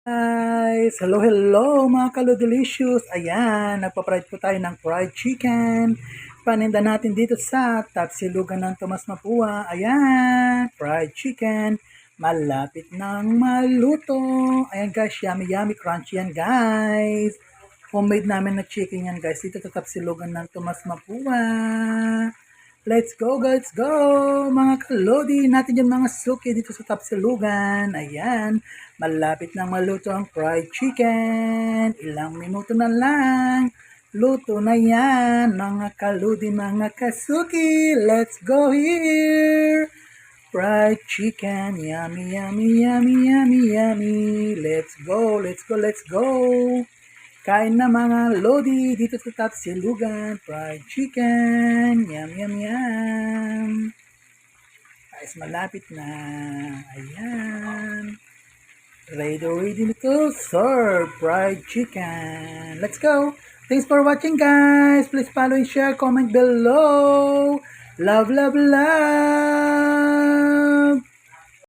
Guys, hello mga Kalodelicious. Ayan, nagpa-fried po tayo ng fried chicken. Paninda natin dito sa Tapsilugan ng Tomas Mapua. Ayan, fried chicken. Malapit nang maluto. Ayan guys, yummy yummy crunchy yan guys. Homemade namin na chicken yan guys dito sa Tapsilugan ng Tomas Mapua. Let's go, let's go! Mga kalodi natin yung mga suki dito sa Tapsilugan. Ayan, malapit nang maluto ang fried chicken. Ilang minuto na lang. Luto na yan, mga kalodi, mga kasuki. Let's go here! Fried chicken, yummy, yummy, yummy, yummy, yummy. Let's go, let's go, let's go! Kain na mga lodi dito sa Tapsilugan. Fried chicken. Yum, yum, yum. Guys, malapit na. Ayan. Ready na to serve fried chicken. Let's go. Thanks for watching guys. Please follow and share, comment below. Love, love, love.